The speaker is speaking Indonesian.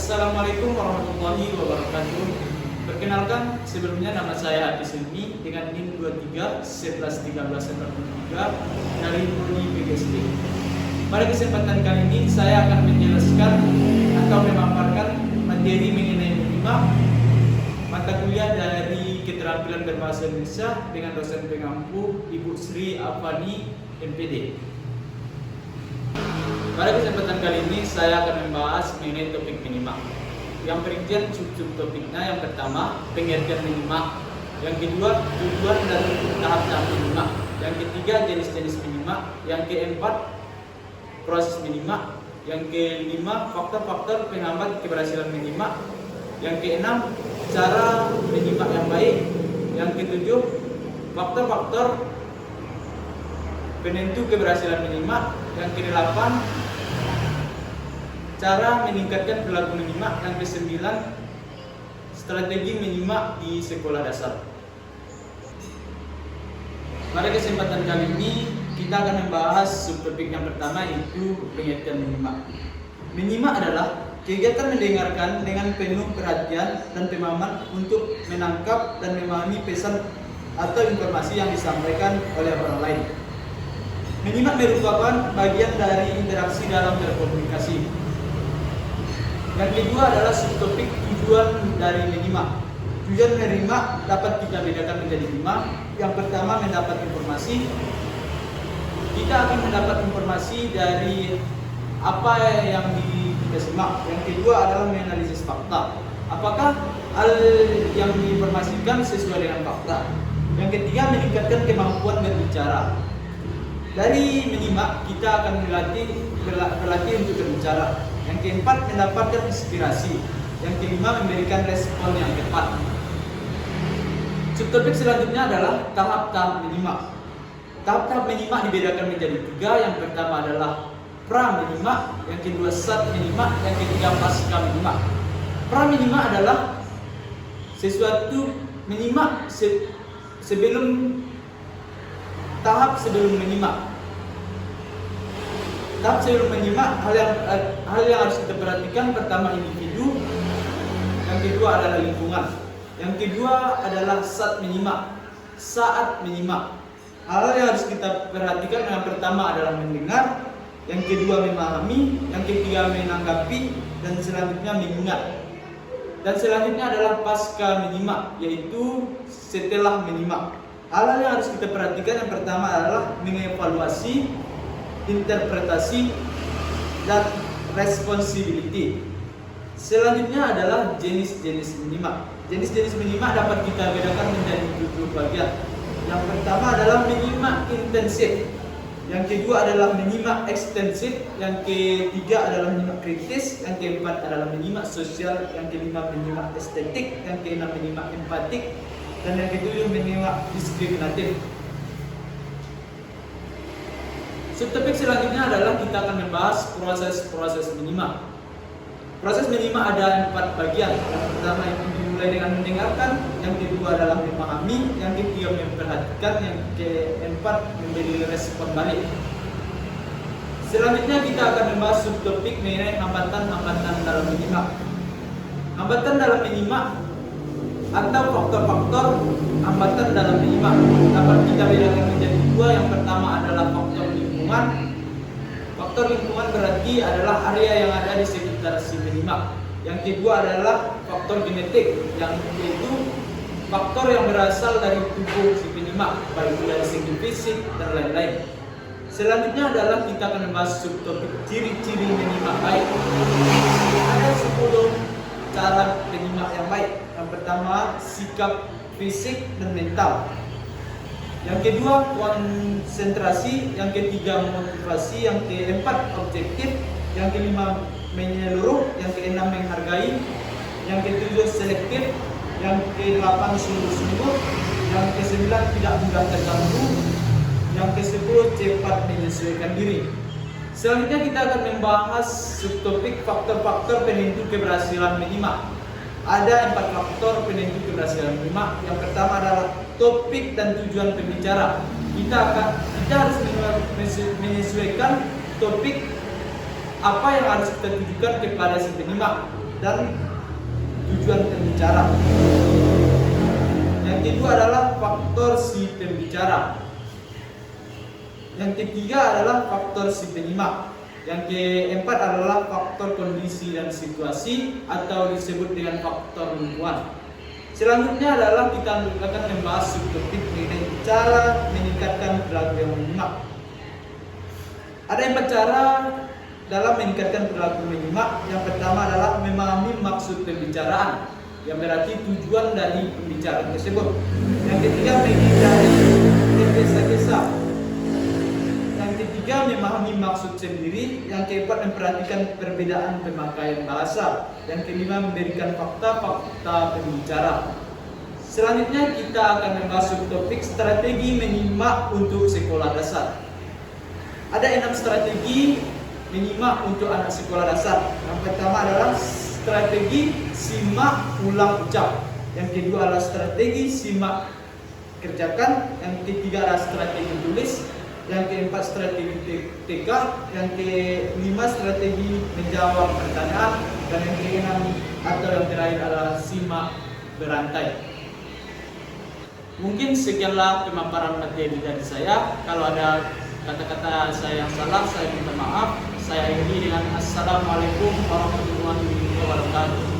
Assalamualaikum warahmatullahi wabarakatuh. Perkenalkan, sebelumnya nama saya Hafiz Hilmi dengan NIM 23 111343 dari Prodi PGSD. Pada kesempatan kali ini saya akan menjelaskan atau memaparkan materi mengenai menyimak mata kuliah dari Keterampilan Berbahasa Indonesia dengan dosen pengampu Ibu Sri Afani MPD. Pada kesempatan kali ini saya akan membahas mengenai topik menyimak. Yang perincian subtopiknya, yang pertama pengertian menyimak, yang kedua tujuan dan tahap-tahap menyimak, yang ketiga jenis-jenis menyimak, yang keempat proses menyimak, yang kelima faktor-faktor penghambat keberhasilan menyimak, yang keenam cara menyimak yang baik, yang ketujuh faktor-faktor penentu keberhasilan menyimak, yang kedelapan cara meningkatkan perilaku menyimak, yang ke-9 strategi menyimak di sekolah dasar. Pada kesempatan kali ini kita akan membahas subtopik yang pertama, yaitu pengertian menyimak. Menyimak adalah kegiatan mendengarkan dengan penuh perhatian dan pemahaman untuk menangkap dan memahami pesan atau informasi yang disampaikan oleh orang lain. Menyimak merupakan bagian dari interaksi dalam berkomunikasi. Yang kedua adalah subtopik tujuan dari menyimak. Tujuan menyimak dapat kita bedakan menjadi 5. Yang pertama, mendapat informasi. Kita akan mendapat informasi dari apa yang kita simak. Yang kedua adalah menganalisis fakta. Apakah hal yang diinformasikan sesuai dengan fakta. Yang ketiga, meningkatkan kemampuan berbicara. Dari menyimak kita akan berlatih untuk berbicara. Yang keempat, mendapatkan inspirasi. Yang kelima, memberikan respon yang tepat. Subtopik selanjutnya adalah tahap-tahap menyimak. Tahap-tahap menyimak dibedakan menjadi 3. Yang pertama adalah pra menyimak, yang kedua saat menyimak, yang ketiga pasca menyimak. Pra menyimak adalah sesuatu menyimak sebelum tahap sebelum menyimak. Tahap sebelum menyimak, hal yang harus kita perhatikan, pertama individu, yang kedua adalah lingkungan, yang kedua adalah saat menyimak. Saat menyimak, hal yang harus kita perhatikan, yang pertama adalah mendengar, yang kedua memahami, yang ketiga menanggapi, dan selanjutnya mengingat. Dan selanjutnya adalah pasca menyimak, yaitu setelah menyimak. Hal yang harus kita perhatikan, yang pertama adalah mengevaluasi, interpretasi, dan responsibility. Selanjutnya adalah jenis-jenis menyimak. Jenis-jenis menyimak dapat kita bedakan menjadi 20 bagian. Yang pertama adalah menyimak intensif, yang kedua adalah menyimak ekstensif, yang ketiga adalah menyimak kritis, yang keempat adalah menyimak sosial, yang kelima menyimak estetik, yang keenam menyimak empatik, dan yang ketujuh menyimak diskriminatif. Subtopik selanjutnya adalah kita akan membahas proses menyimak. Proses menyimak ada 4 bagian. Yang pertama itu dimulai dengan mendengarkan, yang kedua adalah memahami, yang ketiga memperhatikan, yang keempat memberi respon balik. Selanjutnya kita akan membahas subtopik mengenai hambatan-hambatan dalam menyimak. Hambatan dalam menyimak atau faktor-faktor hambatan dalam menyimak dapat kita bedakan menjadi 2. Yang pertama adalah faktor lingkungan. Faktor lingkungan berarti adalah area yang ada di sekitar si menyimak. Yang kedua adalah faktor genetik, yang yaitu faktor yang berasal dari tubuh si penyimak, baik dari segi fisik dan lain-lain. Selanjutnya adalah kita akan membahas subtopik ciri-ciri menyimak baik. Ada 10 cara menyimak yang baik. Yang pertama, sikap fisik dan mental. Yang kedua, konsentrasi. Yang ketiga, motivasi. Yang keempat, objektif. Yang kelima, menyeluruh. Yang keenam, menghargai. Yang ketujuh, selektif. Yang kedelapan, sungguh-sungguh. Yang kesembilan, tidak mudah terganggu. Yang ke-10, cepat menyesuaikan diri. Selanjutnya kita akan membahas subtopik faktor-faktor penentu keberhasilan menyimak. Ada 4 faktor penentu keberhasilan menyimak. Yang pertama adalah topik dan tujuan pembicara. Kita harus menyesuaikan topik apa yang harus kita tujukan kepada si penyimak. dan tujuan pembicara. Yang kedua adalah faktor si pembicara. Yang ketiga adalah faktor si penyimak. Yang keempat adalah faktor kondisi dan situasi atau disebut dengan faktor lingkungan. Selanjutnya adalah kita akan membahas subtopik mengenai cara meningkatkan perilaku yang menyimak. Ada 4 cara dalam meningkatkan perilaku menyimak. Yang pertama adalah memahami maksud pembicaraan, yang berarti tujuan dari pembicaraan tersebut. Yang ketiga, menghindari tergesa-gesa. Yang ketiga, memahami maksud sendiri. Yang keempat, memperhatikan perbedaan pemakaian bahasa. Yang kelima, memberikan fakta-fakta pembicara. Selanjutnya kita akan membahas subtopik strategi menyimak untuk sekolah dasar. Ada 6 strategi menyimak untuk anak sekolah dasar. Yang pertama adalah strategi simak ulang ucap. Yang kedua adalah strategi simak kerjakan. Yang ketiga adalah strategi tulis. Yang keempat strategi TK. Yang kelima strategi menjawab pertanyaan. Dan yang keenam atau yang terakhir adalah simak berantai. Mungkin sekianlah pemaparan materi dari saya. Kalau ada kata-kata saya yang salah, saya minta maaf. Saya akhiri dengan Assalamualaikum warahmatullahi wabarakatuh.